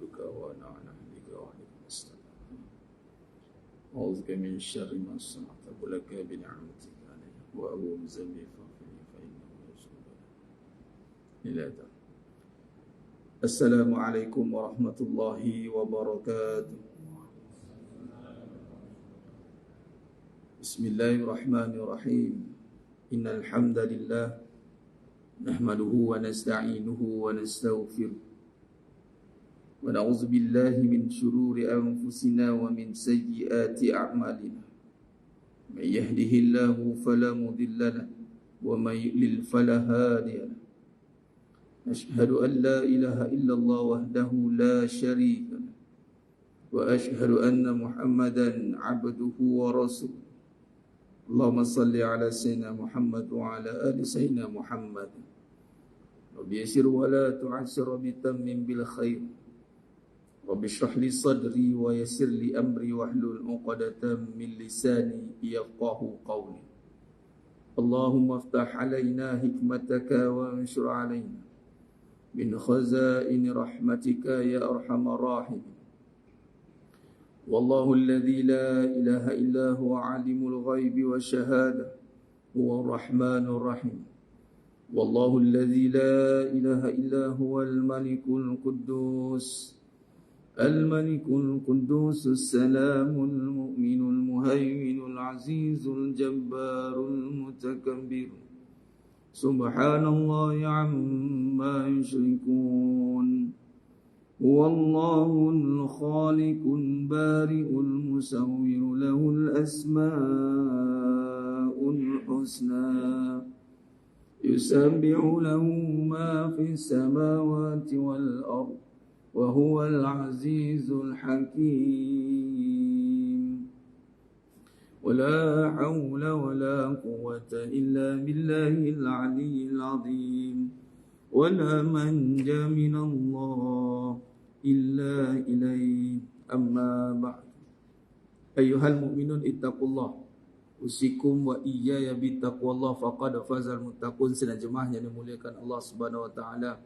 عبدك ونعنا بك وعليك نستعين أعوذ بك من شر ما صنعت ولك بنعمتك علي وأبو ذنبي فاغفر لي فإنه يغفر إلى دار. Assalamualaikum warahmatullahi wabarakatuh. Bismillahirrahmanirrahim. Innal hamdalillah nahmaduhu wa nasta'inuhu wa nastaghfiruh. Wa na'udzu billahi min shururi anfusina wa min sayyiati a'malina. May yahdihillahu fala mudilla lahu wa may yudlil fala hadiya lahu. Ashhadu an la ilaha illallah wahdahu la syarika lahu wa ashhadu anna Muhammadan 'abduhu wa rasuluh. Allahumma salli ala sayyidina Muhammad wa ala ali sayyidina Muhammad. Rabbi yassir wa la tu'assir bi tammim bil khair. Rabbi shrah li sadri wa yassir li amri wahlul 'uqdatam min lisani yafqahu qawli. Allahumma iftah alaina hikmataka wa anshur alaina min khazain rahmatika ya arhamar rahimin. Wallahu alladhi la ilaha illa huwa alimul ghaibi wa syahada huwa rahmanur rahim. Wallahu alladhi la ilaha illa huwa al-malikul quddus al-malikul quddus as-salamul mu'minul muhaiminul azizul jabbarul mutakabbir. Subhanallahi amma yushrikun. Wallahul khaliqul bari'ul musawwir lahul asma'ul husna. Yusabbihu lahu ma fis samawati wal ardh wa huwal azizul hakim. Wala hawla wala quwwata illa billahil aliyyil azim. Wala manja minallah illa ilaih. Amma ba'd. Ayyuhal mu'minun ittaqullah. Usikum wa iyaya bittaqwallah faqad fazal muttaqun. Sedang jemaah yang dimuliakan Allah Subhanahu wa taala.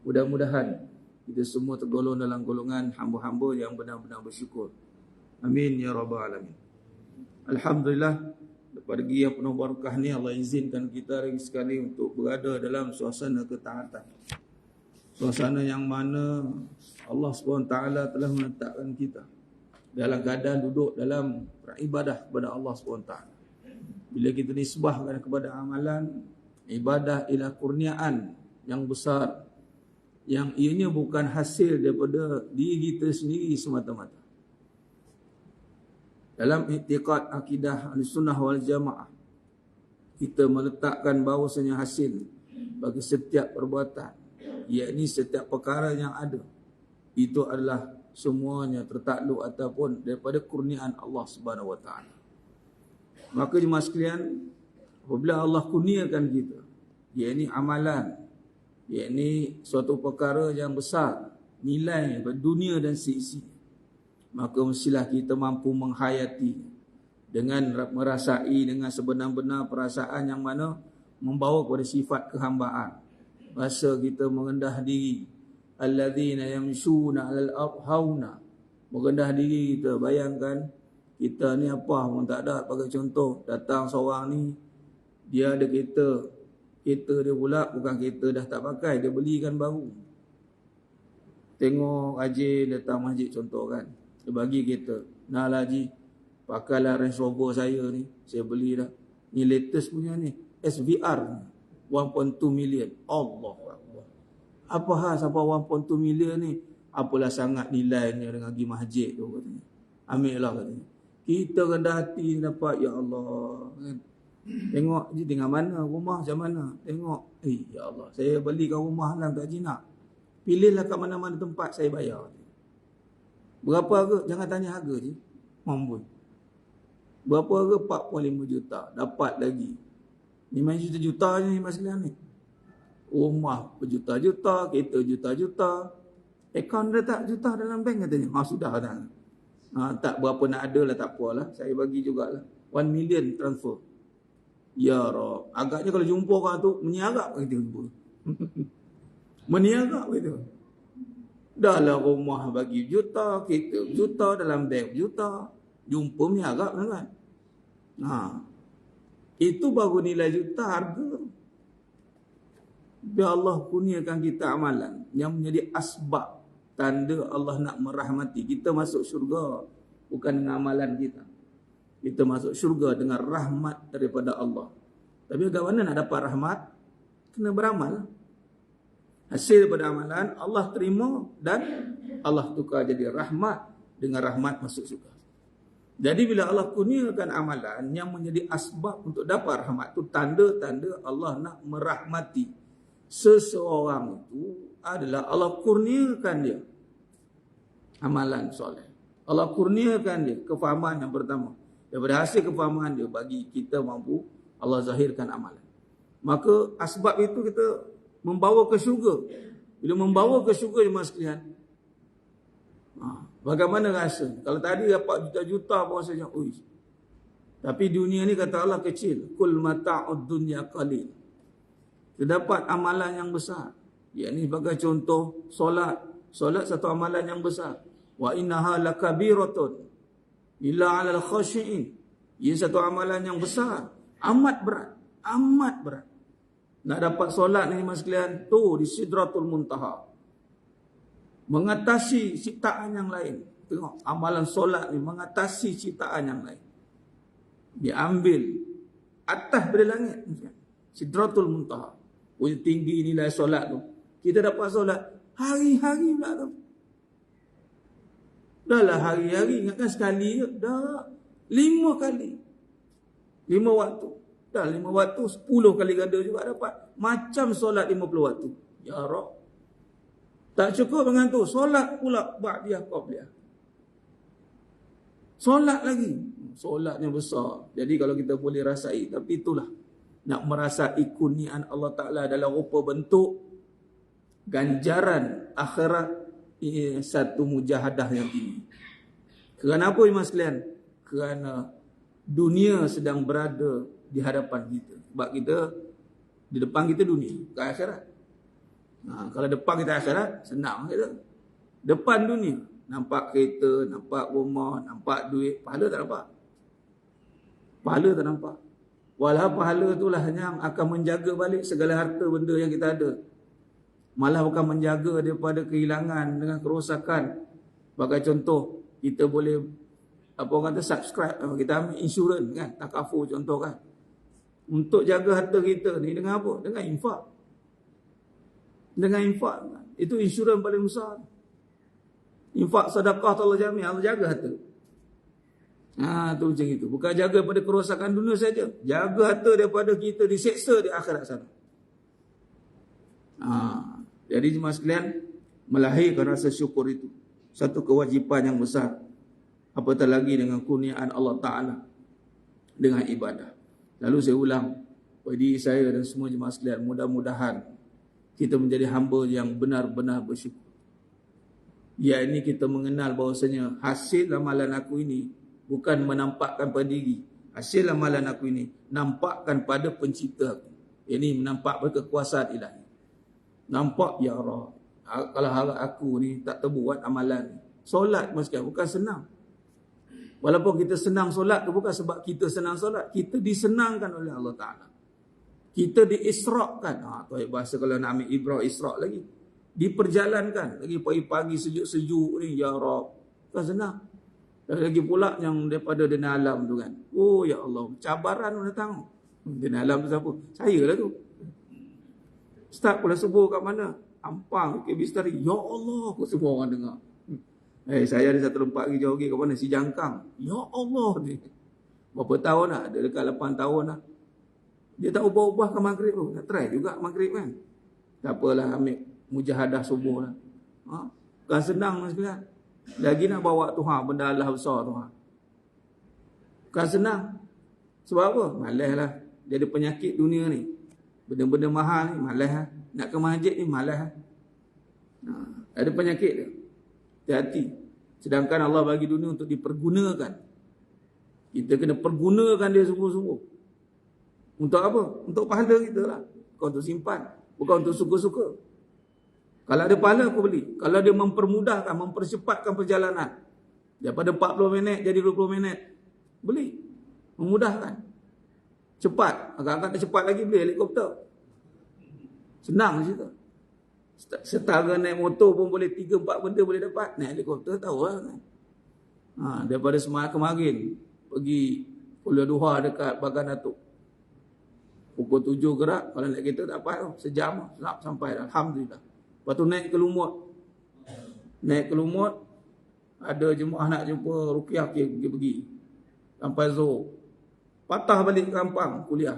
Mudah-mudahan kita semua tergolong dalam golongan hamba-hamba yang benar-benar bersyukur. Amin ya rabbal alamin. Alhamdulillah, pada pagi yang penuh barakah ni Allah izinkan kita lagi sekali untuk berada dalam suasana ketaatan. Suasana yang mana Allah SWT telah menetapkan kita dalam keadaan duduk dalam ibadah kepada Allah SWT. Bila kita nisbahkan kepada amalan, ibadah ialah kurniaan yang besar, yang ianya bukan hasil daripada diri kita sendiri semata-mata. Dalam i'tiqad akidah Ahlussunnah wal Jamaah, kita meletakkan bahawasanya hasil bagi setiap perbuatan, yakni setiap perkara yang ada, itu adalah semuanya tertakluk ataupun daripada kurniaan Allah Subhanahu wa taala. Maka jemaah sekalian, apabila Allah kurniakan kita, yakni amalan, yakni suatu perkara yang besar, nilai dunia dan seisi, maka mestilah kita mampu menghayati dengan merasai dengan sebenar-benar perasaan yang mana membawa kepada sifat kehambaan. Rasa kita merendah diri. Alladzina yamshuna 'alal ardh hauna. Merendah diri kita. Bayangkan kita ni apa pun tak ada. Bagi contoh, datang seorang ni, dia ada kereta. Kereta dia pula bukan kereta dah tak pakai, dia belikan baru. Tengok Haji datang masjid contoh kan, dia bagi kereta. Nah lah Haji, pakailah Range Rover saya ni, saya beli dah. Ni latest punya ni, SVR 1.2 million. Allah Akbar. Apa hal sampai 1.2 million ni? Apalah sangat nilainya dengan pergi masjid tu katanya. Ambil lah katanya. Kita rendah hati dapat, ya Allah kan. Tengok je tinggal mana, rumah macam mana. Tengok, ya Allah, saya belikan rumah lah tak jinak. Pilihlah kat mana-mana tempat saya bayar. Berapa harga? Jangan tanya harga je. Mampu. Berapa harga? 45 juta. Dapat lagi. 5 juta-juta je ni masalah ni. Rumah berjuta-juta, kereta juta-juta. Akaun dah tak juta dalam bank katanya. Sudah dah. Tak berapa nak ada lah, tak apalah. Saya bagi jugalah. 1 million transfer. Ya Rab. Agaknya kalau jumpa orang tu, meniarap kita jumpa. Meniarap kita. Dalam rumah bagi juta, kita juta, dalam beg juta. Jumpa miarap kan. Itu baru nilai juta harga. Biar Allah kurniakan kita amalan yang menjadi asbab, tanda Allah nak merahmati kita masuk syurga. Bukan dengan amalan kita. Kita masuk syurga dengan rahmat daripada Allah. Tapi bagaimana nak dapat rahmat? Kena beramal. Hasil daripada amalan Allah terima dan Allah tukar jadi rahmat. Dengan rahmat masuk syurga. Jadi bila Allah kurniakan amalan yang menjadi asbab untuk dapat rahmat, itu tanda-tanda Allah nak merahmati seseorang. Itu adalah Allah kurniakan dia amalan soleh. Allah kurniakan dia kefahaman yang pertama. Daripada hasil kefahaman dia, bagi kita mampu, Allah zahirkan amalan. Maka asbab itu kita membawa ke syurga. Bila membawa ke syurga, jemaah sekalian, bagaimana rasa? Kalau tadi dapat juta-juta pun rasanya, tapi dunia ni kata Allah kecil. Kul mata'ud dunya qalil. Terdapat amalan yang besar. Ini sebagai contoh solat. Solat satu amalan yang besar. Wa innaha lakabiratun illa 'alal khashi'in. Ia satu amalan yang besar, amat berat, amat berat. Nak dapat solat ni mas sekalian, tu di Sidratul Muntaha. Mengatasi ciptaan yang lain. Tengok amalan solat ni mengatasi ciptaan yang lain. Diambil atas dari langit, Sidratul Muntaha. Punya tinggi nilai solat tu. Kita dapat solat hari-hari pula tu. Dah lah hari-hari, ingatkan sekali je. Dah 5 kali. 5 waktu. Dah 5 waktu, 10 kali ganda juga dapat. Macam solat 50 waktu. Ya Rab. Tak cukup dengan tu. Solat pula ba'diyah qabliyah. Solat lagi. Solatnya besar. Jadi kalau kita boleh rasai. Tapi itulah. Nak merasai kurniaan Allah Ta'ala dalam rupa bentuk ganjaran akhirat. Ini satu mujahadah yang tinggi. Kerana apa jemaah sekalian? Kerana dunia sedang berada di hadapan kita. Sebab kita, di depan kita dunia, bukan akhirat. Kalau depan kita akhirat, senang kita. Depan dunia, nampak kereta, nampak rumah, nampak duit, pahala tak nampak. Pahala tak nampak. Walau pahala itulah yang akan menjaga balik segala harta benda yang kita ada. Malah bukan menjaga daripada kehilangan dengan kerosakan. Sebagai contoh, kita boleh apa kata subscribe, kita ambil insurans kan, takaful contoh kan. Untuk jaga harta kita ni dengan apa? Dengan infak. Dengan infak kan? Itu insurans paling besar. Infak sedekah Allah jami, Allah jaga harta. Tu macam itu. Bukan jaga daripada kerosakan dunia saja. Jaga harta daripada kita diseksa di akhirat sana. Jadi jemaah sekalian, melahirkan rasa syukur itu satu kewajipan yang besar. Apatah lagi dengan kurniaan Allah Ta'ala dengan ibadah. Lalu saya ulang, bagi saya dan semua jemaah sekalian, mudah-mudahan kita menjadi hamba yang benar-benar bersyukur. Ini kita mengenal bahawasanya hasil amalan aku ini bukan menampakkan pada diri. Hasil amalan aku ini nampakkan pada pencipta aku. Ini menampak pada kekuasaan ilahi. Nampak ya Allah, kalau harap aku ni tak terbuat amalan ni. Solat maksudnya bukan senang. Walaupun kita senang solat tu bukan sebab kita senang solat. Kita disenangkan oleh Allah Ta'ala. Kita diisrakkan. Tu bahasa kalau nak ambil ibrah israk lagi. Diperjalankan. Lagi pagi-pagi sejuk-sejuk ni. Ya Rab. Bukan senang. Dan lagi pula yang daripada dina alam tu kan. Oh ya Allah. Cabaran datang. Dina alam tu siapa? Saya lah tu. Start pula subuh kat mana? Ampang ke Bistari. Ya Allah. Kau semua orang dengar. Saya ada satu tempat lagi jauh lagi kat mana? Si Jangkang. Ya Allah ni. Berapa tahun dah? Dia dekat 8 tahun dah. Dia tak ubah-ubah ke maghrib tu. Tak try juga maghrib kan. Tak apalah ambil mujahadah subuh lah. Bukan senang sekalian. Lagi nak bawa Tuhan benda Allah besar Tuhan. Bukan senang. Sebab apa? Malas lah. Dia ada penyakit dunia ni. Benda-benda mahal ni malas lah. Nak ke masjid ni malas lah. Ada penyakit dia. Hati-hati. Sedangkan Allah bagi dunia untuk dipergunakan. Kita kena pergunakan dia sungguh-sungguh. Untuk apa? Untuk pahala kita lah. Bukan untuk simpan. Bukan untuk suka-suka. Kalau ada pahala aku beli. Kalau dia mempermudahkan, mempercepatkan perjalanan daripada 40 minit jadi 20 minit, beli. Memudahkan. Cepat. Agak-agak cepat lagi beli helikopter. Senang di situ. Setara naik motor pun boleh 3-4 benda boleh dapat. Naik helikopter tahu lah kan. Daripada semalam kemarin pergi Pulau Duha dekat Bagan Datuk. Pukul 7 gerak, kalau naik kereta tak dapat sejam nak sampai dah. Alhamdulillah. Lepas tu naik ke Lumut. Naik ke Lumut, ada jemaah nak jumpa Ruqyah pergi. Sampai Zohor. Patah balik ke Ampang kuliah.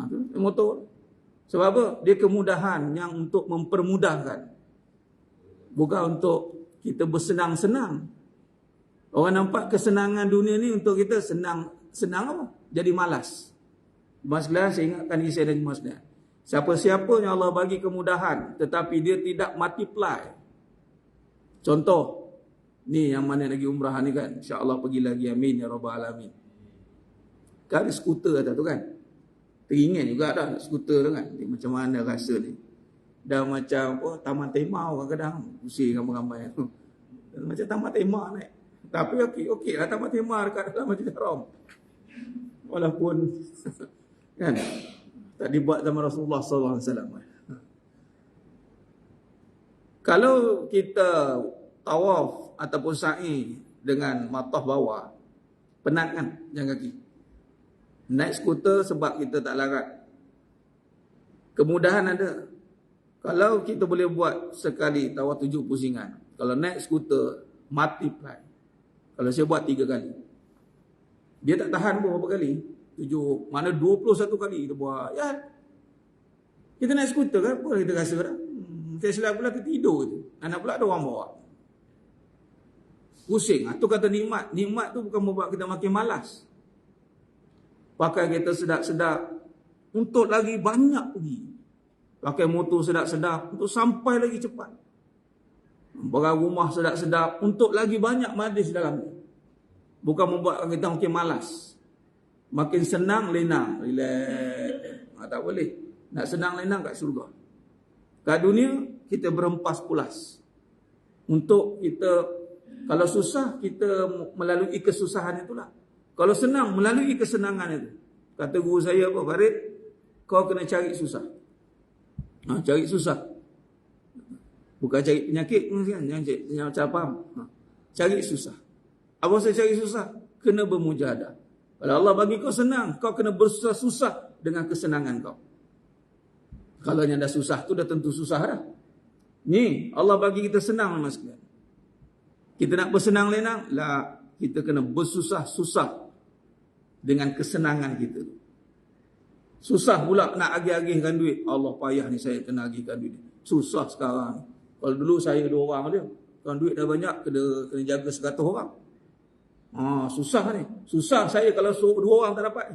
Tu motor. Sebab apa? Dia kemudahan yang untuk mempermudahkan. Bukan untuk kita bersenang-senang. Orang nampak kesenangan dunia ni untuk kita senang apa? Jadi malas. Masalah saya ingatkan diri saya dan masalah. Siapa-siapa yang Allah bagi kemudahan tetapi dia tidak multiply. Contoh, ni yang mana lagi umrah ni kan, insya-Allah pergi lagi, amin ya rabbal alamin. Kan ada skuter atas tu kan. Teringin juga dah skuter tu kan. Ni macam mana rasa ni? Dah macam taman tema kadang-kadang pusing ramai-ramai tu. Macam taman tema naik. Tapi okey lah taman tema dekat dalam Masjidil Haram. Walaupun kan tak dibuat zaman Rasulullah sallallahu alaihi wasallam. Kalau kita tawaf ataupun sa'i dengan matah bawah, penat kan jalan kaki. Naik skuter sebab kita tak larat. Kemudahan ada. Kalau kita boleh buat sekali tawaf 7 pusingan. Kalau naik skuter multiply. Kalau saya buat 3 kali. Dia tak tahan pun berapa kali. 7, mana 21 kali kita buat. Ya. Kita naik skuter kan, apa kita rasa dah? Saya silap pula kita tidur tu. Anak pula ada orang bawa. Pusing. Itu kata nikmat. Nikmat tu bukan membuat kita makin malas. Pakai kereta sedap-sedap untuk lagi banyak pergi. Pakai motor sedap-sedap untuk sampai lagi cepat. Pakai rumah sedap-sedap untuk lagi banyak majlis dalam ni. Bukan membuat kita makin malas. Makin senang, lenang. Relax. Tak boleh. Nak senang, lenang kat surga. Kat dunia, kita berempas pulas. Untuk kita, kalau susah, kita melalui kesusahan itulah. Kalau senang, melalui kesenangan itu. Kata guru saya apa, Farid, kau kena cari susah. Cari susah. Bukan cari penyakit, jangan macam faham. Cari susah. Apa saya cari susah? Kena bermujahadah. Kalau Allah bagi kau senang, kau kena bersusah-susah dengan kesenangan kau. Kalau yang dah susah tu dah tentu susah dah. Ni, Allah bagi kita senang mas sekalian. Kita nak bersenang lenang, lah kita kena bersusah-susah dengan kesenangan kita. Susah pula nak agih-agihkan duit. Allah payah ni saya kena agihkan duit. Susah sekarang. Kalau dulu saya 2 orang dia. Kalau duit dah banyak, kena jaga 100 orang. Susah ni. Susah saya kalau 2 orang tak dapat.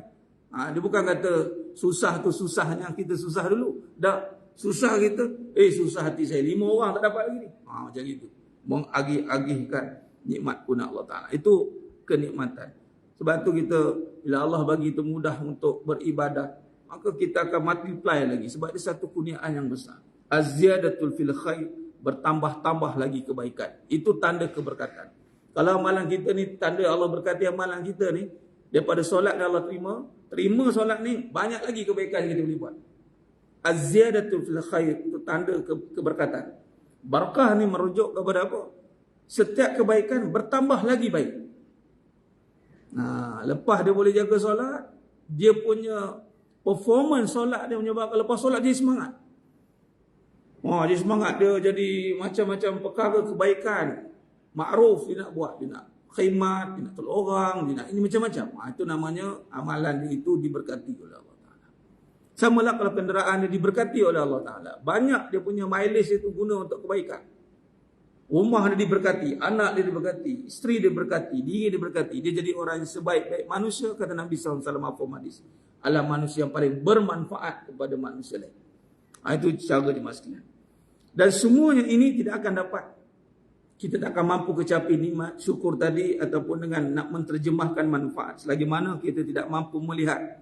Dia bukan kata susah tu susahnya kita susah dulu. Dah susah kita. Susah hati saya 5 orang tak dapat lagi ni. Macam itu. Mengagih-agihkan nikmat pun Allah Ta'ala. Itu kenikmatan. Sebab tu kita, bila Allah bagi itu mudah untuk beribadah, maka kita akan multiply lagi. Sebab dia satu kurniaan yang besar. Az-ziyadatul fil khair, bertambah-tambah lagi kebaikan. Itu tanda keberkatan. Kalau amalan kita ni, tanda Allah berkati amalan kita ni, daripada solat yang Allah terima solat ni, banyak lagi kebaikan yang kita boleh buat. Az-ziyadatul fil khair, itu tanda keberkatan. Barakah ni merujuk kepada apa? Setiap kebaikan bertambah lagi baik. Lepas dia boleh jaga solat, dia punya performance solat dia menyebabkan lepas solat dia semangat. Dia semangat, dia jadi macam-macam perkara kebaikan. Ma'ruf dia nak buat, dia nak khidmat, dia nak tolong orang, dia nak ini macam-macam. Itu namanya amalan dia itu diberkati oleh Allah Ta'ala. Sama lah kalau kenderaan dia diberkati oleh Allah Ta'ala. Banyak dia punya mileage itu guna untuk kebaikan. Rumah dia diberkati, anak dia diberkati, isteri dia diberkati, diri dia diberkati. Dia jadi orang yang sebaik-baik manusia, kata Nabi SAW hadis. Adalah manusia yang paling bermanfaat kepada manusia lain. Itu cara dimasukkan. Dan semuanya ini tidak akan dapat. Kita tak akan mampu kecapi nikmat syukur tadi ataupun dengan nak menterjemahkan manfaat. Selagi mana kita tidak mampu melihat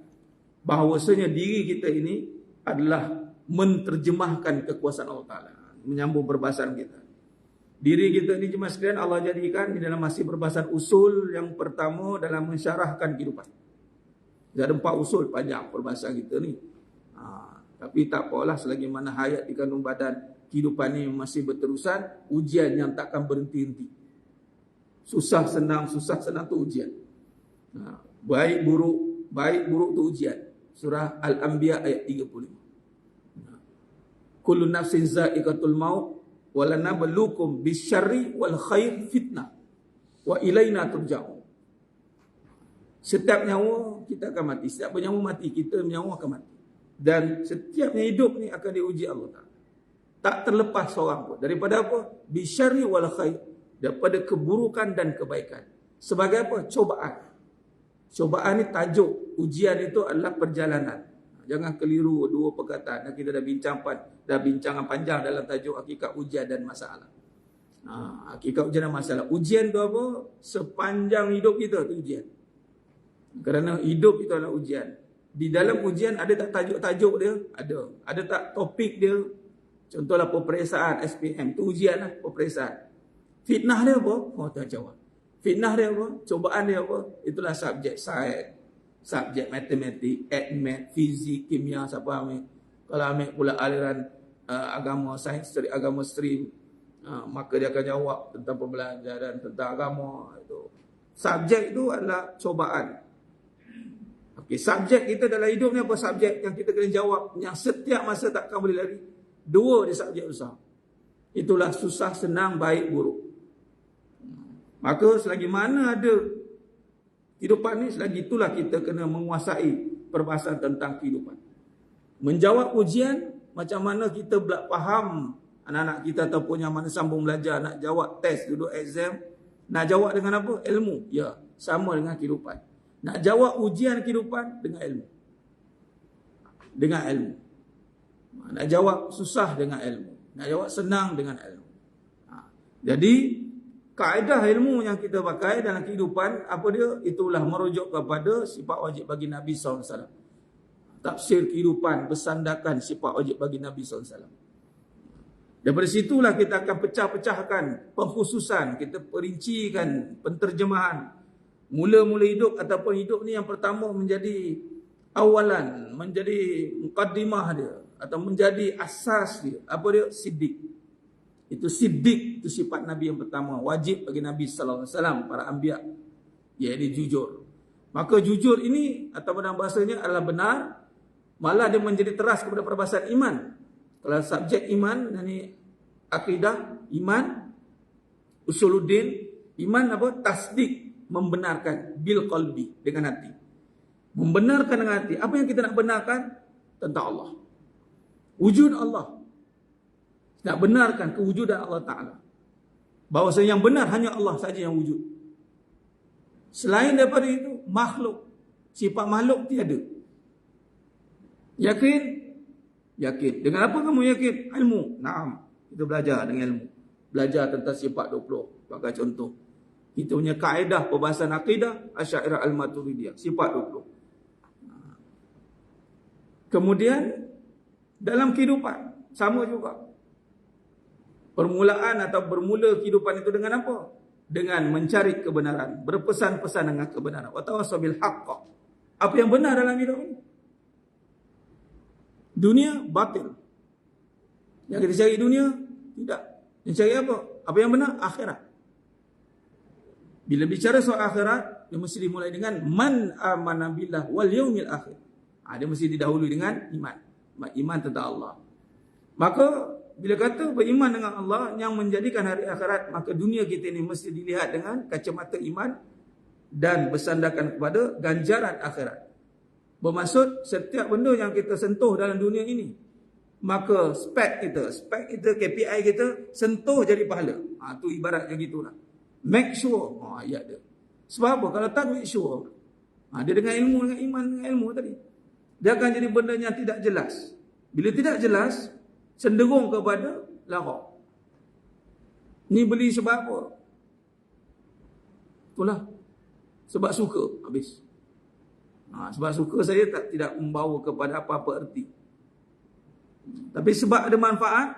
bahawasanya diri kita ini adalah menterjemahkan kekuasaan Allah Ta'ala. Menyambung perbahasan kita. Diri kita ni jemaah sekalian Allah jadikan di dalam masih perbahasan usul yang pertama dalam mensyarahkan kehidupan. Ada 4 usul panjang perbahasan kita ni. Tapi tak apalah, selagi mana hayat di kandung badan, kehidupan ni masih berterusan, ujian yang takkan berhenti-henti. Susah senang tu ujian. Baik buruk tu ujian. Surah Al-Anbiya ayat 35. Kullu nafsin za'iqatul maut wa lanabluukum bisyarri wal khair fitnah wa ilaina turja'un. Setiap nyawa kita akan mati. Setiap nyawa mati, kita nyawa akan mati. Dan setiap yang hidup ni akan diuji Allah Ta'ala. Tak terlepas seorang pun. Daripada apa? Bisyarri wal khair. Daripada keburukan dan kebaikan. Sebagai apa? Cobaan. Cobaan ni tajuk. Ujian itu adalah perjalanan. Jangan keliru dua perkataan. Kita dah bincangan panjang dalam tajuk hakikat ujian dan masalah. Hakikat ujian dan masalah. Ujian tu apa? Sepanjang hidup kita tu ujian. Kerana hidup itu adalah ujian. Di dalam ujian ada tak tajuk-tajuk dia? Ada. Ada tak topik dia? Contohlah peperiksaan SPM. Itu ujian lah, peperiksaan. Fitnah dia apa? Oh, tak jawab. Fitnah dia apa? Cobaan dia apa? Itulah subjek sains, subjek matematik, math, fizik, kimia, siapa ambil. Kalau ambil pula aliran agama, sains, agama stream, maka dia akan jawab tentang pembelajaran, tentang agama. Itu. Subjek itu adalah cobaan. Okey, subjek kita dalam hidup ni apa subjek yang kita kena jawab, yang setiap masa takkan boleh lari? 2 di subjek besar. Itulah susah, senang, baik, buruk. Maka selagi mana ada kehidupan ni, selagi itulah kita kena menguasai perbahasan tentang kehidupan. Menjawab ujian, macam mana kita faham anak-anak kita ataupun yang mana sambung belajar, nak jawab test, duduk exam, nak jawab dengan apa? Ilmu. Ya, sama dengan kehidupan. Nak jawab ujian kehidupan dengan ilmu. Dengan ilmu. Nak jawab susah dengan ilmu. Nak jawab senang dengan ilmu. Jadi, kaedah ilmu yang kita pakai dalam kehidupan, apa dia? Itulah merujuk kepada sifat wajib bagi Nabi SAW. Tafsir kehidupan bersandarkan sifat wajib bagi Nabi SAW. Daripada situlah kita akan pecah-pecahkan pengkhususan, kita perincikan penterjemahan. Mula-mula hidup ataupun hidup ni yang pertama menjadi awalan, menjadi mukaddimah dia atau menjadi asas dia. Apa dia? Siddiq. Itu siddiq, itu sifat Nabi yang pertama, wajib bagi Nabi sallallahu alaihi wasallam, para anbiya, iaitu jujur. Maka jujur ini atau dalam bahasanya adalah benar, malah dia menjadi teras kepada perbahasan iman. Kalau subjek iman, ini akidah, iman, usuluddin, iman apa? Tasdik, membenarkan bil qalbi, dengan hati. Membenarkan dengan hati. Apa yang kita nak benarkan? Tentang Allah. Wujud Allah. Nak benarkan kewujudan Allah Ta'ala. Bahawasanya yang benar hanya Allah saja yang wujud. Selain daripada itu, makhluk. Sifat makhluk tiada. Yakin? Yakin. Dengan apa kamu yakin? Ilmu. Naam. Kita belajar dengan ilmu. Belajar tentang sifat 20. Sebagai contoh. Kita punya kaedah perbahasan akidah Asy'ariyah Al-Maturidiyah. Sifat 20. Kemudian, dalam kehidupan, sama juga. Permulaan atau bermula kehidupan itu dengan apa? Dengan mencari kebenaran. Berpesan-pesan dengan kebenaran. Wa tawassaw bil haqq. Apa yang benar dalam hidup ini? Dunia, batil. Yang kita cari dunia, tidak. Yang cari apa? Apa yang benar? Akhirat. Bila bicara soal akhirat, dia mesti dimulai dengan man amana billah wal yaumil akhir. Dia mesti didahului dengan iman. Iman tentang Allah. Maka bila kata beriman dengan Allah yang menjadikan hari akhirat, maka dunia kita ini mesti dilihat dengan kacamata iman dan bersandarkan kepada ganjaran akhirat. Bermaksud setiap benda yang kita sentuh dalam dunia ini, maka spek kita, KPI kita sentuh jadi pahala. Itu ibaratnya gitulah. Make sure. Ayat dia. Sebab apa? Kalau tak make sure, dia dengan ilmu, dengan iman, dengan ilmu tadi, dia akan jadi benda yang tidak jelas. Bila tidak jelas, cenderung kepada lara. Ni beli sebab apa? Itulah. Sebab suka. Habis. Sebab suka saya tidak membawa kepada apa-apa erti. Tapi sebab ada manfaat,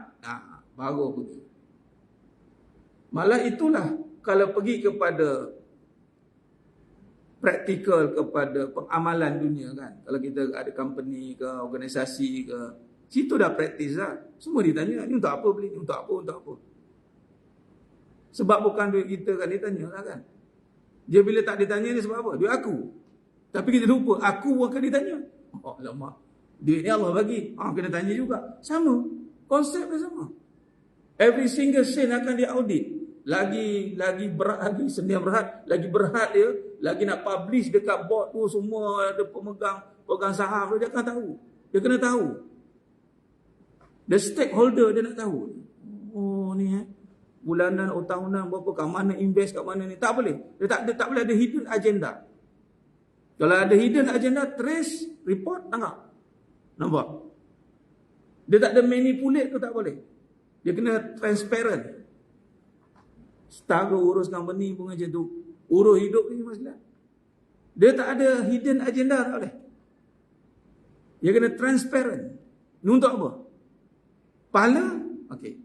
baru pergi. Malah itulah kalau pergi kepada praktikal, kepada pengamalan dunia kan. Kalau kita ada company ke, organisasi ke, situ dah praktis lah. Semua ditanya, ni untuk apa beli, ni untuk apa, untuk apa. Sebab bukan duit kita kan, dia tanya lah kan. Dia bila tak ditanya ni sebab apa? Duit aku. Tapi kita lupa, aku pun akan ditanya. Oh lama. Duit ni Allah bagi. Kena tanya juga. Sama. Konsep dia sama. Every single sen akan diaudit. Lagi berat lagi, sendi berat, lagi berat dia, lagi nak publish dekat board tu semua ada pegang saham dia akan tahu. Dia kena tahu. The stakeholder dia nak tahu. Oh ni bulanan atau tahunan berapa, kat mana invest, kat mana ni. Tak boleh. Dia tak boleh ada hidden agenda. Kalau ada hidden agenda, trace, report, tangkap. Nampak? Dia tak ada manipulate tu tak boleh. Dia kena transparent. Setara urus company pun macam tu. Urus hidup ni masalah. Dia tak ada hidden agenda tak boleh. Dia kena transparent. Ni untuk apa? Pahala? Okey.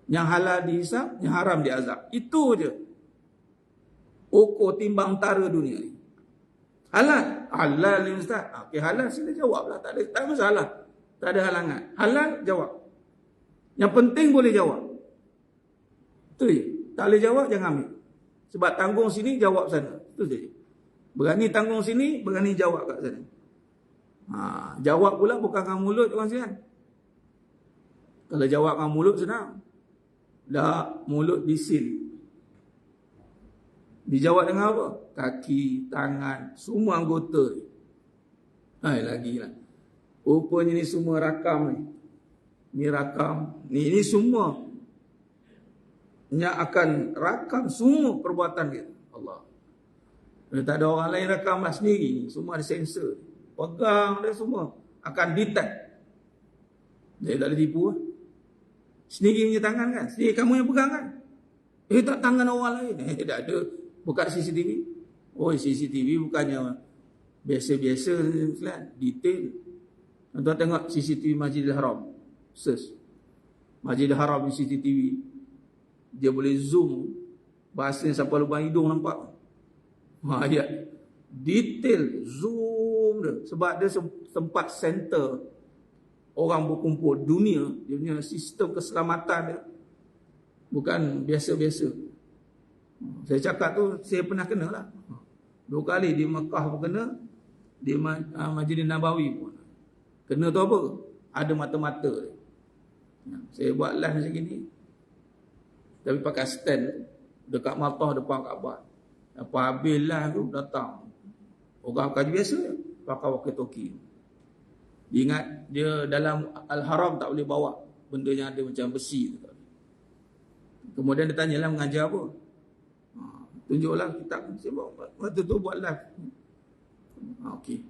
Yang halal dihisap, yang haram diazab. Itu je. Ukur timbang tara dunia ni. Halal? Halal ni Ustaz. Okey, halal sila jawablah. Tak ada masalah. Tak ada halangan. Halal, jawab. Yang penting boleh jawab. Itu je. Tak boleh jawab, jangan ambil. Sebab tanggung sini, jawab sana. Itu saja. Berani tanggung sini, berani jawab kat sana. Jawab pula bukan dengan mulut orang sian. Kalau jawab dengan mulut senang. Dah mulut disil. Dijawab dengan apa? Kaki, tangan, semua anggota. Lagi lah. Rupanya ni semua rakam ni. Ni rakam. Ni semua yang akan rakam semua perbuatan kita. Allah. Kalau tak ada orang lain rakam lah sendiri. Semua ada sensor. Pegang dia semua. Akan detect. Dia tak boleh tipu lah. Sendiri punya tangan kan. Sendiri kamu yang pegang kan. Tak tangan orang lain. Tak ada. Buka CCTV. CCTV bukannya biasa-biasa. Detail. Tuan-tuan tengok CCTV Masjidil Haram. Search. Masjidil Haram CCTV. Dia boleh zoom. Bahasanya sampai lubang hidung nampak. Ayat. Detail. Zoom dia. Sebab dia tempat center orang berkumpul dunia. Dia punya sistem keselamatan dia bukan biasa-biasa. Saya cakap tu, saya pernah kena lah. 2 kali di Mekah pun kena. Di Masjid Nabawi pun. Kena tu apa? Ada mata-mata dia. Saya buat live macam ni. Tapi pakai stand dekat matah depan Kaabah. Apa habis lah tu datang orang kaji biasa pakai walkie-talkie. Dia ingat dia dalam Al-Haram tak boleh bawa benda yang ada macam besi tu. Kemudian dia tanyalah mengajar apa. Tunjuklah kitab. Waktu tu buat live. Okey.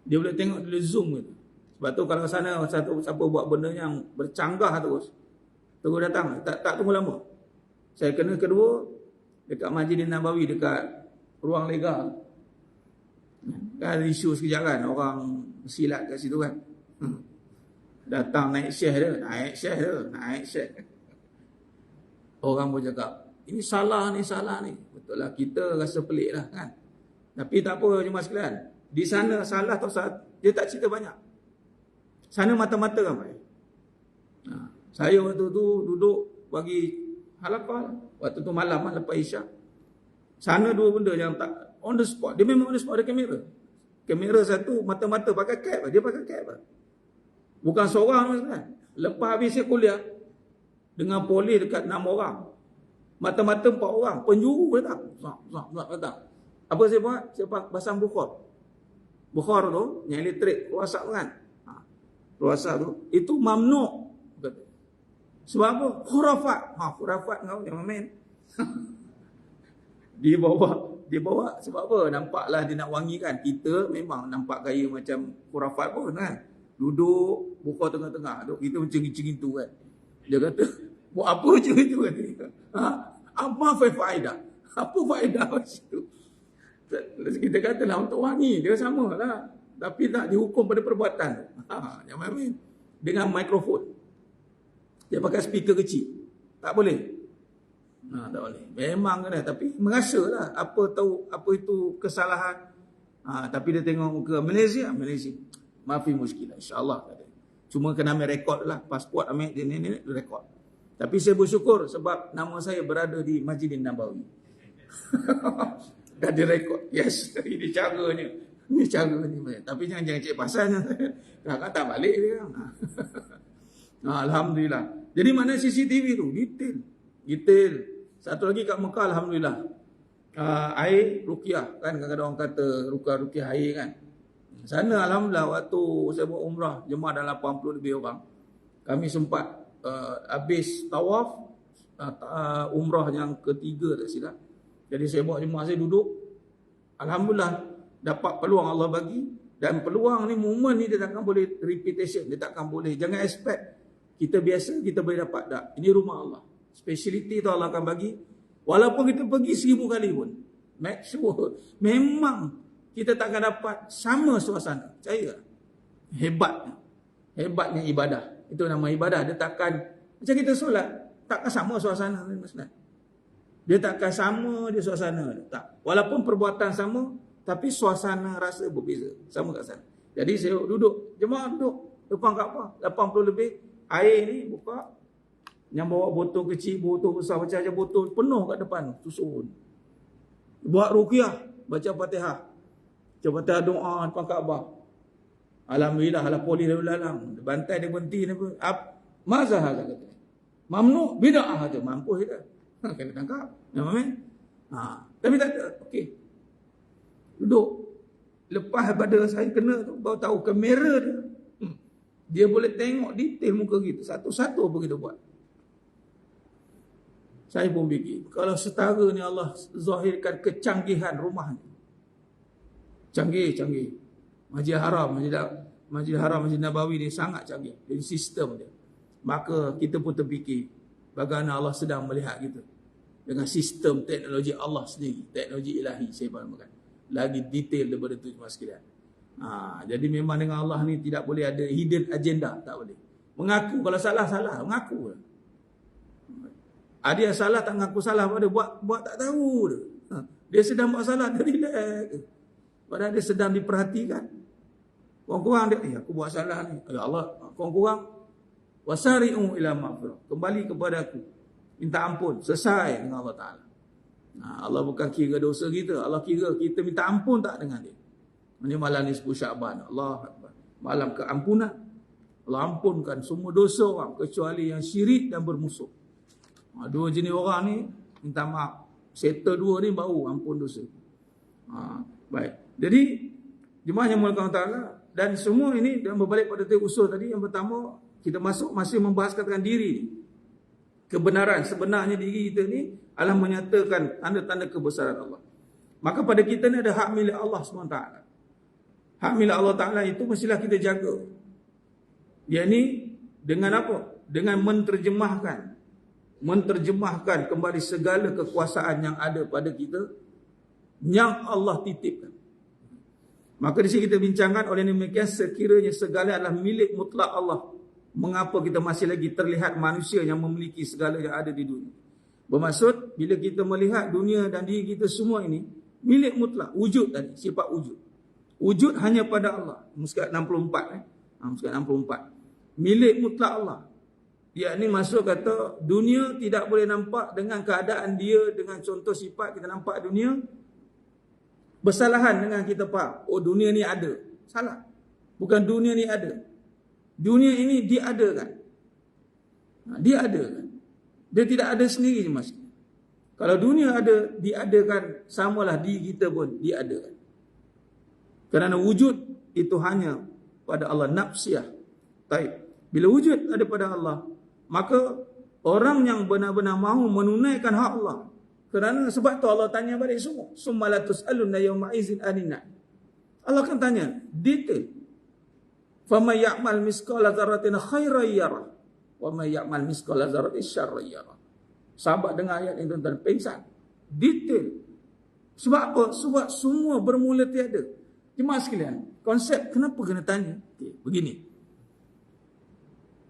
Dia boleh tengok, dia boleh zoom gitu. Sebab tu kalau sana siapa buat benda yang bercanggah terus datang, tak tunggu lama. Saya kena kedua dekat Masjid Nabawi, dekat ruang legal. Kan ada isu sekejap kan, orang silat kat situ kan. Datang naik syekh dia. Orang pun cakap, ini salah ni. Betul lah, kita rasa pelik lah kan. Tapi tak apa jemaah sekalian. Di sana salah atau salah, dia tak cerita banyak. Sana mata-mata ramai. Saya waktu tu duduk bagi halaqah. Waktu tu malam lepas Isyak. Sana 2 benda yang tak on the spot. Dia memang on the spot, ada kamera. Kamera satu, mata-mata pakai cap. Dia pakai cap. Bukan seorang kan. Lepas habis saya kuliah dengan polis dekat 6 orang. Mata-mata 4 orang. Penjuru datang. Apa saya buat? Saya pasang Bukhar. Bukhar tu, yang elektrik, WhatsApp kan. WhatsApp tu, itu mamnu. Sebab apa? Khurafat. Khurafat kau jangan main. Dia bawa sebab apa? Nampaklah dia nak wangi kan. Kita memang nampak gaya macam khurafat pun kan. Duduk, buka tengah-tengah. Duduk, kita macam gitu kan. Dia kata, buat apa macam itu kan? Apa faedah? Apa faedah macam itu? Kita katalah untuk wangi. Dia sama lah. Tapi tak dihukum pada perbuatan. Jangan main. dengan mikrofon. Dia pakai speaker kecil. Tak boleh. Tak boleh. Memang kena, tapi merasalah apa itu kesalahan. Tapi dia tengok muka Malaysia. Maafi muskilah, insya-Allah. Cuma kena ambil rekod lah, pasport ambil dia ni rekod. Tapi saya bersyukur sebab nama saya berada di Masjidin Nabawi. Dah direkod. Yes, ini caranya. Ini caranya. Tapi jangan cek pasalnya. Kakak tak balik dia. Alhamdulillah. Jadi mana CCTV tu? Detail. Satu lagi kat Mekah, alhamdulillah. Air ruqyah kan, kadang-kadang orang kata ruqyah air kan. Sana alhamdulillah waktu saya buat umrah, jemaah dalam 80 lebih orang. Kami sempat habis tawaf umrah yang ketiga tak silap. Jadi saya bawa jemaah saya duduk. Alhamdulillah dapat peluang Allah bagi, dan peluang ni, momen ni dia takkan boleh repetition, dia takkan boleh. Jangan expect kita biasa kita boleh dapat. Tak. Ini rumah Allah. Speciality tu Allah akan bagi. Walaupun kita pergi 1000 kali pun, make sure memang kita takkan dapat sama suasana. Percaya tak? Hebatnya ibadah. Itu nama ibadah. Dia takkan, macam kita solat, takkan sama suasana. Dia takkan sama dia suasana. Tak. Walaupun perbuatan sama, tapi suasana rasa berbeza. Sama kat sana. Jadi saya duduk, jemaah duduk depan Kaabah, 80 lebih. Air ni buka, yang bawa botol kecil, botol besar, macam-macam botol penuh kat depan, susun. Buat ruqyah, baca Fatihah. Baca Fatihah, doa depan Kaabah. Alhamdulillah, ala polis lalu lalang. Bantai dia berhenti ni pun. Mazah kata. Mamnu bid'ah kata. Mampus kita. Kena tangkap. Nampak? Tapi tak ada. Okey. Duduk. Lepas pada saya kena tu, baru tahu kamera dia. Dia boleh tengok detail muka kita. Satu-satu apa kita buat. Saya pun fikir, kalau setara ni Allah zahirkan kecanggihan rumah ni. Canggih. Masjid Haram, Masjid Nabawi ni sangat canggih. Dari sistem dia. Maka kita pun terfikir, bagaimana Allah sedang melihat kita. Dengan sistem teknologi Allah sendiri. Teknologi ilahi, saya fahamakan. Lagi detail daripada tu semua sekalian. Jadi memang dengan Allah ni tidak boleh ada hidden agenda. Tak boleh. Mengaku, kalau salah, mengaku. Ada yang salah tak mengaku salah, pada buat tak tahu dia. Dia sedang buat salah, dia relax. Padahal dia sedang diperhatikan. Kurang-kurang dia, aku buat salah ni. Ya Allah, kurang-kurang wasari'u ila maghfirah. Kembali kepada aku. Minta ampun, selesai dengan Allah Ta'ala. Allah bukan kira dosa kita, Allah kira kita minta ampun tak dengan dia. Ini malam ni 10 Syaban. Allah Akbar. Malam keampunan. Allah ampunkan semua dosa orang kecuali yang syirik dan bermusuh. Dua jenis orang ni minta maaf. Settle dua ni baru ampun dosa. Baik. Jadi jemaah yang muliakan Allah Ta'ala, dan semua ini dan berbalik pada usul tadi. Yang pertama, kita masih membahas katakan diri ni. Kebenaran sebenarnya diri kita ni adalah menyatakan tanda-tanda kebesaran Allah. Maka pada kita ni ada hak milik Allah SWT. Hak milik Allah Ta'ala itu mestilah kita jaga. Dia ni dengan apa? Dengan menterjemahkan kembali segala kekuasaan yang ada pada kita yang Allah titipkan. Maka di sini kita bincangkan oleh demikian, sekiranya segala adalah milik mutlak Allah, mengapa kita masih lagi terlihat manusia yang memiliki segala yang ada di dunia? Bermaksud bila kita melihat dunia dan diri kita semua ini milik mutlak, wujud tadi, sifat wujud. Wujud hanya pada Allah. Muskat 64 Muskat 64. Milik mutlak Allah. Yakni maksud kata dunia tidak boleh nampak dengan keadaan dia, dengan contoh sifat kita nampak dunia bersalahan dengan kita faham. Oh, dunia ni ada. Salah. Bukan dunia ni ada. Dunia ini diadakan. Diadakan. Dia tidak ada sendiri mas. Kalau dunia ada, diadakan, samalah diri kita pun diadakan. Kerana wujud itu hanya pada Allah, nafsiyah. Baik. Bila wujud ada pada Allah, maka orang yang benar-benar mahu menunaikan hak Allah. Kerana sebab tu Allah tanya balik semua. Summa la tus'alunna yawma idzin anin. Allah akan tanya detail. Faman ya'mal misqala dzarratin khairan yarah wa man ya'mal misqala dzarratin syarran yarah. Sahabat dengar ayat ini tuan-tuan pengsan. Detail. Sebab apa? Sebab semua bermula tiada. Jemaah sekalian, konsep kenapa kena tanya? Okay, begini.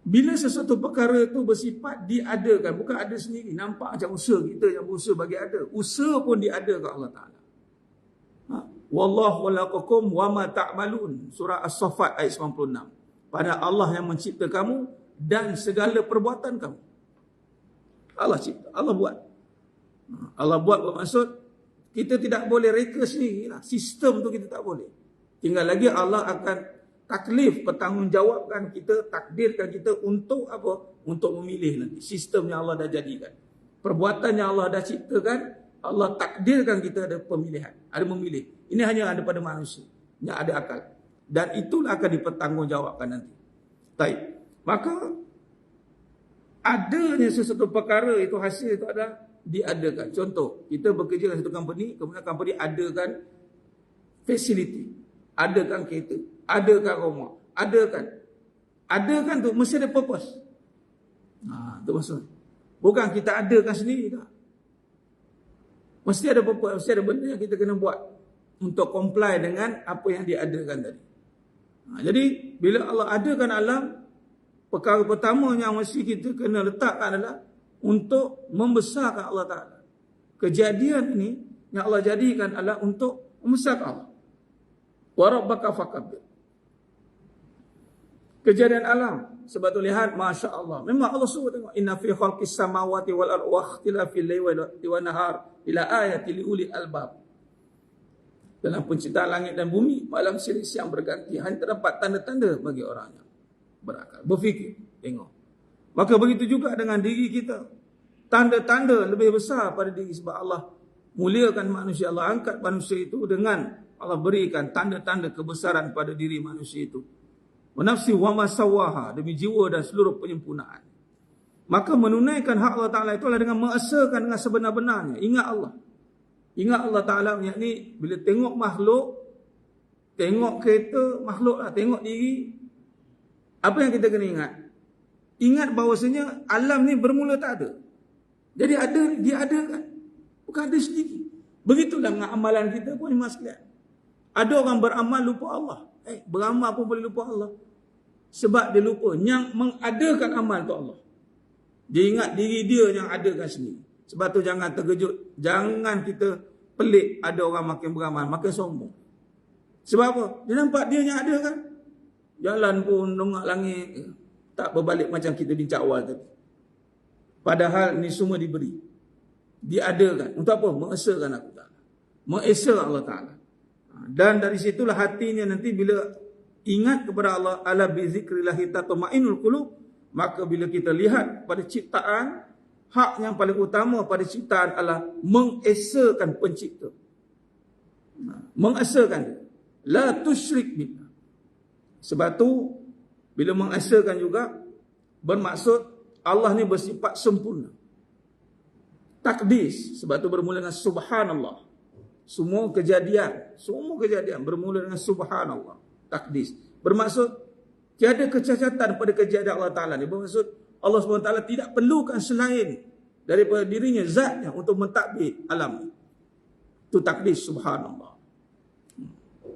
Bila sesuatu perkara itu bersifat diadakan, bukan ada sendiri. Nampak macam usaha kita yang berusaha bagi ada. Usaha pun diadakan Allah Ta'ala. Wallahu khalaqakum wa ma ta'malun. Surah As-Saffat ayat 96. Pada Allah yang mencipta kamu dan segala perbuatan kamu. Allah cipta, Allah buat. Allah buat bermaksud kita tidak boleh reka sendiri lah. Sistem tu kita tak boleh. Tinggal lagi Allah akan taklif, bertanggungjawabkan kita, takdirkan kita untuk apa? Untuk memilih nanti. Sistem yang Allah dah jadikan. Perbuatan yang Allah dah ciptakan, Allah takdirkan kita ada pemilihan, ada memilih. Ini hanya ada pada manusia yang ada akal. Dan itulah akan dipertanggungjawabkan nanti. Baik. Maka adanya sesuatu perkara itu hasil itu adalah diadakan. Contoh, kita bekerja dalam satu company, kemudian company adakan facility, adakan kereta, adakan rumah, adakan tu mesti ada purpose. Tu maksud. Bukan kita adakan sendiri tak. Mesti ada purpose, mesti ada benda yang kita kena buat untuk comply dengan apa yang diadakan tadi. Jadi bila Allah adakan alam, perkara pertama yang mesti kita kena letakkan adalah untuk membesarkan Allah Ta'ala. Kejadian ini yang Allah jadikan adalah untuk membesarkan Allah. Wa rabbaka fakabbir. Kejadian alam, sebab tu lihat, Masya Allah. Memang Allah suruh tengok. Inna fi khalqis samawati wal ardi wa ikhtilafil laili wan nahar ila ayati li ulil albab. Dalam penciptaan langit dan bumi, malam siang berganti, hanya terdapat tanda-tanda bagi orang yang berakal. Berfikir, tengok. Maka begitu juga dengan diri kita. Tanda-tanda lebih besar pada diri, sebab Allah muliakan manusia. Allah angkat manusia itu dengan Allah berikan tanda-tanda kebesaran pada diri manusia itu. Wa nafsi wa ma sawaha, demi jiwa dan seluruh penyempurnaan. Maka menunaikan hak Allah Ta'ala itu adalah dengan mengesakan dengan sebenar-benarnya. Ingat Allah. Ingat Allah Ta'ala, yakni bila tengok makhluk, tengok kereta, makhluk lah, tengok diri. Apa yang kita kena ingat? Ingat bahawasanya alam ni bermula tak ada. Jadi ada, dia ada kan? Bukan ada sendiri. Begitulah dengan amalan kita pun, mas sekalian. Ada orang beramal lupa Allah. Beramal pun boleh lupa Allah. Sebab dia lupa. Yang mengadakan amal tu Allah. Dia ingat diri dia yang adakan sendiri. Sebab tu jangan terkejut. Jangan kita pelik ada orang makin beramal, makin sombong. Sebab apa? Dia nampak dia yang ada kan? Jalan pun dongak langit. Tak berbalik macam kita bincang awal tadi. Padahal ni semua diberi. Diadakan. Untuk apa? Mengesakan Allah Ta'ala. Mengesah Allah Ta'ala. Dan dari situlah hatinya nanti bila ingat kepada Allah, ala bi zikrillahi tatma'innul qulub, maka bila kita lihat pada ciptaan, hak yang paling utama pada ciptaan adalah mengesahkan pencipta. Mengesahkan. La tusyrik billah. Sebab tu bila mengesahkan juga bermaksud Allah ni bersifat sempurna. Takdis, sebab tu bermula dengan subhanallah. Semua kejadian bermula dengan subhanallah. Takdis. Bermaksud tiada kecacatan pada kejadian Allah Ta'ala ni. Bermaksud Allah SWT tidak perlukan selain daripada dirinya, zatnya untuk mentadbir alam. Itu takdis subhanallah.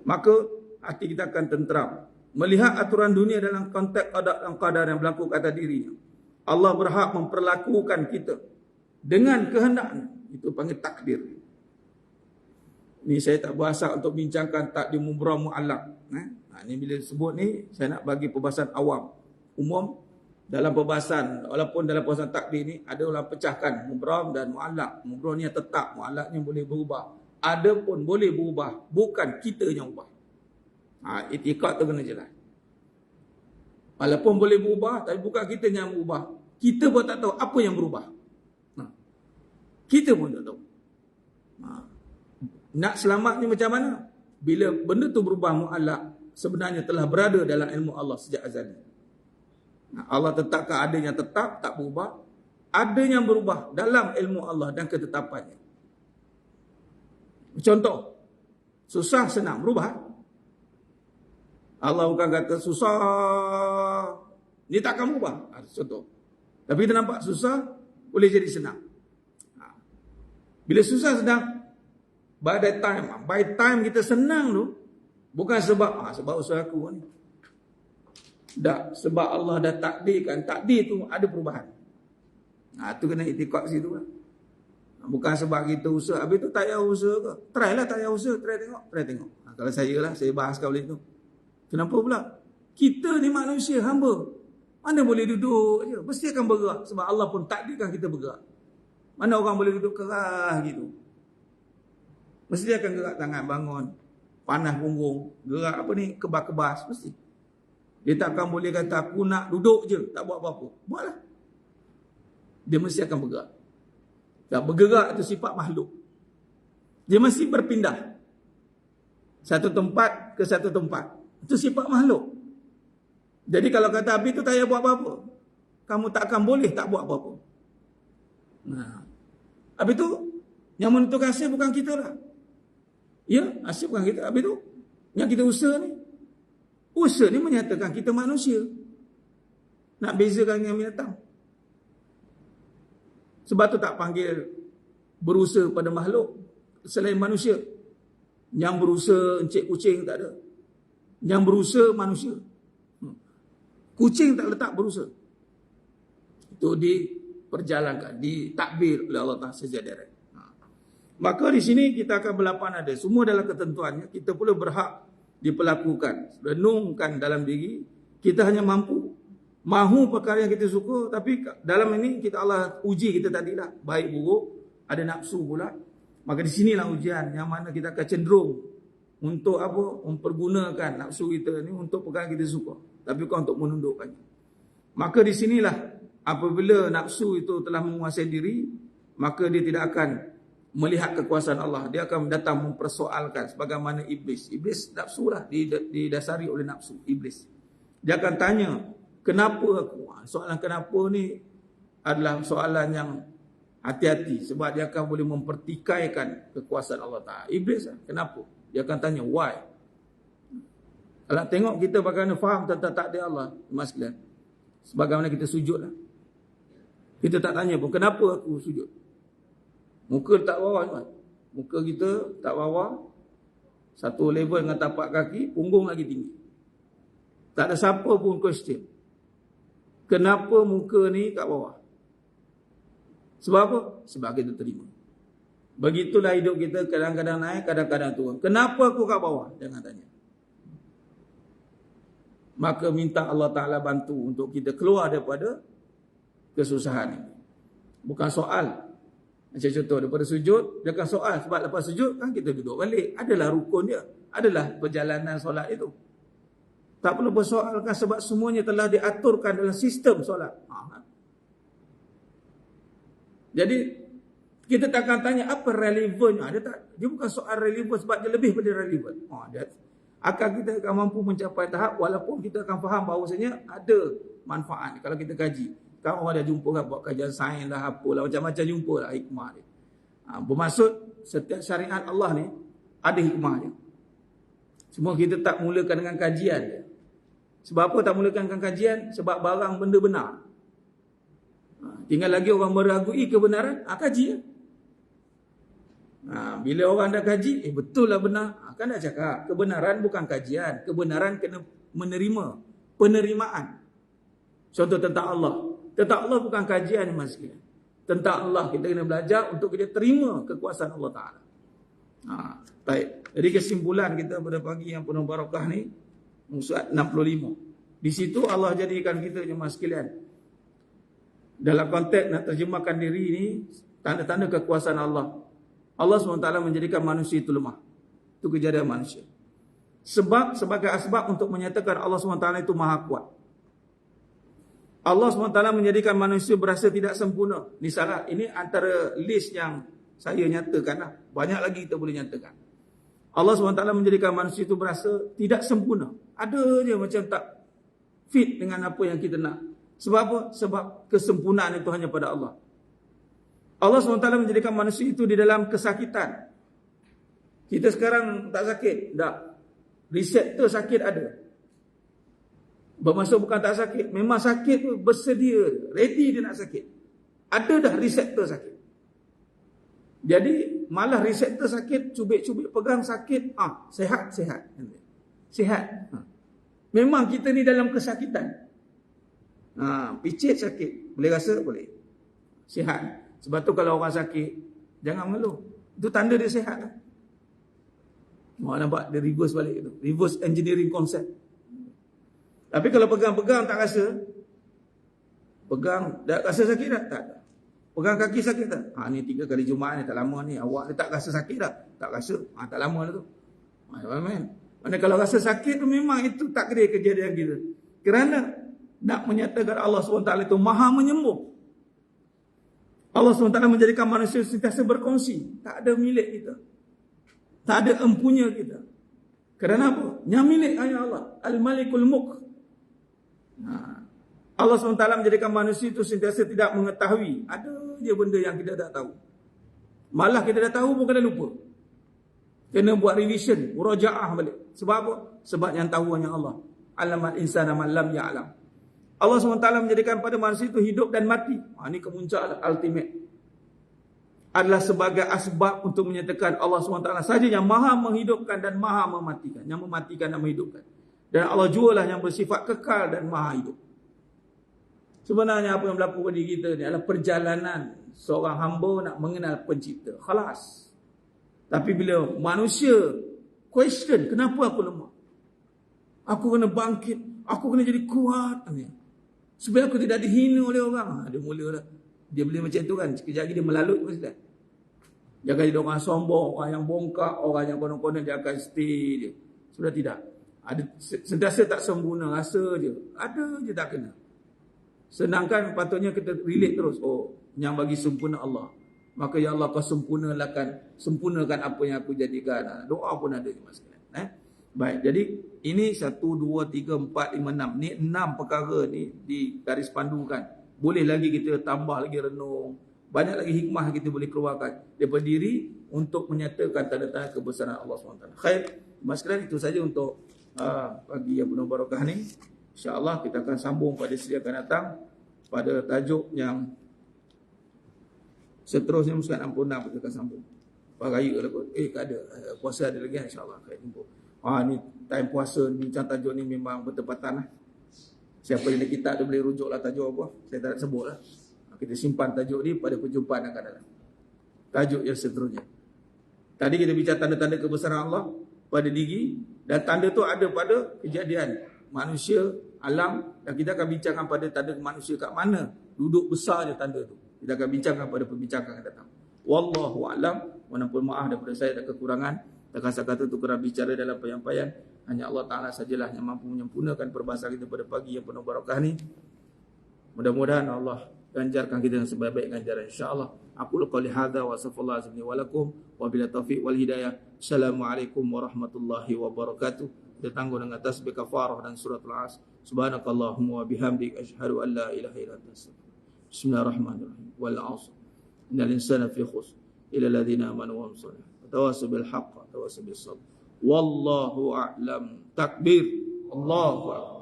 Maka hati kita akan tenteram. Melihat aturan dunia dalam konteks qada dan qadar yang berlaku atas dirinya. Allah berhak memperlakukan kita dengan kehendaknya. Itu panggil takdir. Ni saya tak berasal untuk bincangkan takdir mubram mu'allaq. Ni bila sebut ni, saya nak bagi perbahasan awam. Umum, dalam perbahasan, walaupun dalam perbahasan takdir ni, ada orang pecahkan mubram dan mu'allaq. Mubram ni yang tetap, mu'allaq ni boleh berubah. Ada pun boleh berubah, bukan kita yang ubah. Itikad tu kena jelas. Walaupun boleh berubah, tapi bukan kita yang berubah. Kita pun tak tahu apa yang berubah. Kita pun tak tahu. Nak selamat ni macam mana? Bila benda tu berubah mu'allaq, sebenarnya telah berada dalam ilmu Allah sejak azali. Allah tetapkan ada yang tetap, tak berubah. Ada yang berubah dalam ilmu Allah dan ketetapannya. Contoh, susah senang berubah. Allah bukan kata susah ni takkan berubah. Contoh. Tapi kita nampak susah boleh jadi senang. Bila susah senang, by time kita senang tu, bukan sebab usaha aku ni. Tak, sebab Allah dah takdirkan. Takdir tu ada perubahan. Tu kena iktikad situ lah. Bukan sebab kita usaha. Habis tu tak payah usaha ke? Try lah tak payah usaha. Try tengok. Kalau saya lah, saya bahaskan oleh tu. Kenapa pula? Kita ni manusia, hamba. Mana boleh duduk je? Mesti akan bergerak. Sebab Allah pun takdirkan kita bergerak. Mana orang boleh duduk kerah gitu? Mesti akan gerak tangan, bangun. Panas punggung. Gerak apa ni? Kebas-kebas. Mesti. Dia takkan boleh kata aku nak duduk je. Tak buat apa-apa. Buatlah. Dia mesti akan bergerak. Tak bergerak itu sifat makhluk. Dia mesti berpindah. Satu tempat ke satu tempat. Itu sifat makhluk. Jadi kalau kata habis tu tak payah buat apa-apa. Kamu tak akan boleh tak buat apa-apa. Nah. Habis tu yang menentukan hasil bukan kita lah. Ya, hasil bukan kita. Habis tu yang kita usaha ni. Usaha ni menyatakan kita manusia. Nak bezakan dengan binatang. Sebab tu tak panggil berusaha pada makhluk selain manusia. Yang berusaha encik kucing tak ada. Yang berusaha manusia. Kucing tak letak berusaha. Itu diperjalankan, ditakbir oleh Allah Ta'ala sejadah. Maka di sini kita akan berlapan ada. Semua dalam ketentuannya. Kita pula berhak diperlakukan. Renungkan dalam diri. Kita hanya mampu. Mahu perkara yang kita suka. Tapi dalam ini kita Allah uji kita tadi lah. Baik buruk. Ada nafsu pula. Maka di sinilah ujian. Yang mana kita akan cenderung. Untuk apa? Mempergunakan nafsu kita ni. Untuk perkara yang kita suka. Tapi bukan untuk menundukkannya. Maka di sinilah. Apabila nafsu itu telah menguasai diri. Maka dia tidak akan melihat kekuasaan Allah. Dia akan datang mempersoalkan. Sebagaimana iblis. Iblis nafsu lah. Didasari oleh nafsu. Iblis. Dia akan tanya. Kenapa aku? Soalan kenapa ni adalah soalan yang hati-hati. Sebab dia akan boleh mempertikaikan kekuasaan Allah Ta'ala. Iblis lah. Kenapa? Dia akan tanya, why? Kalau tengok kita bagaimana faham tentang takdir Allah. Mas sekalian. Sebagaimana kita sujud lah. Kita tak tanya pun, kenapa aku sujud? Muka tak bawah. Kan? Muka kita tak bawah. Satu level dengan tapak kaki. Punggung lagi tinggi. Tak ada siapa pun question. Kenapa muka ni kat bawah? Sebab apa? Sebab kita terima. Begitulah hidup kita, kadang-kadang naik, kadang-kadang turun. Kenapa aku kat bawah? Jangan tanya. Maka minta Allah Ta'ala bantu untuk kita keluar daripada kesusahan ini. Bukan soal. Macam contoh, daripada sujud, dia akan soal. Sebab lepas sujud, kan kita duduk balik. Adalah rukun dia. Adalah perjalanan solat itu. Tak perlu bersoalkan sebab semuanya telah diaturkan dalam sistem solat. Jadi, kita takkan tanya apa relevannya. Dia bukan soal relevan sebab dia lebih pada relevan. Akan kita akan mampu mencapai tahap walaupun kita akan faham bahawasanya ada manfaat kalau kita kaji. Kalau orang dah jumpa kan buat kajian sains lah, apalah, macam-macam jumpa lah hikmah dia. Bermaksud setiap syariat Allah ni ada hikmahnya. Semua kita tak mulakan dengan kajian dia. Sebab apa tak mulakan dengan kajian? Sebab barang benda benar. Tinggal lagi orang meragui kebenaran, kaji ya. Bila orang dah kaji, betul lah benar. Kan dah cakap, kebenaran bukan kajian. Kebenaran kena menerima. Penerimaan. Contoh tentang Allah. Tentang Allah bukan kajian, mas sekalian. Tentang Allah kita kena belajar untuk kita terima kekuasaan Allah Ta'ala. Baik. Jadi kesimpulan kita pada pagi yang penuh barakah ni, surat 65. Di situ Allah jadikan kita jemaah sekalian. Dalam konteks nak terjemahkan diri ni, tanda-tanda kekuasaan Allah. Allah SWT menjadikan manusia itu lemah. Itu kejadian manusia. Sebab sebagai asbab untuk menyatakan Allah SWT itu maha kuat. Allah SWT menjadikan manusia berasa tidak sempurna. Ini salah. Ini antara list yang saya nyatakan lah. Banyak lagi kita boleh nyatakan. Allah SWT menjadikan manusia itu berasa tidak sempurna. Ada je macam tak fit dengan apa yang kita nak. Sebab apa? Sebab kesempurnaan itu hanya pada Allah. Allah SWT menjadikan manusia itu di dalam kesakitan. Kita sekarang tak sakit. Tak. Reseptor sakit ada. Bermaksud bukan tak sakit. Memang sakit tu bersedia. Ready dia nak sakit. Ada dah reseptor sakit. Jadi malah reseptor sakit, cubit-cubit pegang sakit. Sehat. Sihat. Memang kita ni dalam kesakitan. Picit sakit, boleh rasa boleh. Sihat. Sebab tu kalau orang sakit, jangan mengeluh. Itu tanda dia sihat lah. Mak nampak dia reverse balik tu. Reverse engineering concept. Tapi kalau pegang-pegang tak rasa, pegang tak rasa sakit tak? Tak. Pegang kaki sakit tak? Ni 3 kali Jumaat ni tak lama ni. Awak ni tak rasa sakit tak? Tak rasa. Tak lama dah tu. Mana kalau rasa sakit tu memang itu takdir kejadian kita. Kerana nak menyatakan Allah SWT itu maha menyembuh. Allah SWT menjadikan manusia sentiasa berkongsi. Tak ada milik kita. Tak ada empunya kita. Kerana apa? Yang milik hanya Allah. Al-Malikul Mulk. Allah SWT menjadikan manusia itu sentiasa tidak mengetahui. Ada je benda yang kita tak tahu. Malah kita dah tahu pun kena lupa. Kena buat revision, murajaah balik. Sebab apa? Sebab yang tahu hanya Allah. Alamal insana man lam ya'lam. Allah SWT menjadikan pada manusia itu hidup dan mati. Ini kemuncak ultimate. Adalah sebagai asbab untuk menyatakan Allah SWT saja yang maha menghidupkan dan maha mematikan. Yang mematikan dan menghidupkan. Dan Allah jualah yang bersifat kekal dan maha hidup. Sebenarnya apa yang berlaku pada diri kita ni adalah perjalanan seorang hamba nak mengenal pencipta. Khalas. Tapi bila manusia question, kenapa aku lemah? Aku kena bangkit. Aku kena jadi kuat. Supaya aku tidak dihina oleh orang. Dia mulalah. Dia boleh macam tu kan. Sekejap lagi dia melalut pun sedap. Jangan jadi orang sombong, orang yang bongkak, orang yang konon-konon dia akan stay je. Sudah tidak. Ada sentiasa tak sempurna, rasa je. Ada je tak kena. Sedangkan patutnya kita relate terus. Yang bagi sempurna Allah. Maka ya Allah kau sempurnakan apa yang aku jadikan. Doa pun ada je mas. Baik, jadi ini 1, 2, 3, 4, 5, 6. Ni 6 perkara ni di garis pandukan. Boleh lagi kita tambah lagi renung. Banyak lagi hikmah kita boleh keluarkan daripada diri untuk menyatakan tanda-tanda kebesaran Allah SWT. Khair, mas sekalian, itu saja untuk pagi yang penuh barakah ni. InsyaAllah kita akan sambung pada sesi akan datang pada tajuk yang seterusnya. Muskan ampunah kita akan sambung. Raya lah kot. Tak ada. Puasa ada lagi insyaAllah. Khair jumpa. Ni time puasa ni, macam tajuk ni memang bertepatan lah. Siapa yang ada kitab tu boleh rujuk lah tajuk apa. Saya tak nak sebut lah. Kita simpan tajuk ni pada perjumpaan akan datang. Tajuk yang seterusnya. Tadi kita bicara tanda-tanda kebesaran Allah pada diri. Dan tanda tu ada pada kejadian manusia, alam. Dan kita akan bincangkan pada tanda manusia kat mana duduk besar je tanda tu. Kita akan bincangkan pada perbincangan yang datang. Wallahu a'lam. Walaupun maaf daripada saya ada kekurangan. Dan kata-kata tu kerana bicara dalam penyampaian. Hanya Allah Ta'ala sajalah yang mampu menyempurnakan perbahasan kita pada pagi yang penuh barakah ni. Mudah-mudahan Allah ganjarkan kita dengan sebaik-baik ganjaran insya-Allah. Aku qouli hadza wa sallallahu alaihi wa lakum wa bila taufiq wal hidayah. Assalamualaikum warahmatullahi wabarakatuh. Kita tangguh dengan tasbih kafarah dan suratul As. Subhanakallahumma wa bihamdik asyhadu an la ilaha illa anta astaghfiruka. Bismillahirrahmanirrahim. Wal 'asr. Innal insana fi khusr illa alladhina amanu wa amsal. Tawassaw bil haqq, tawassaw bis sabr. Wallahu a'lam. Takbir. Allahu akbar.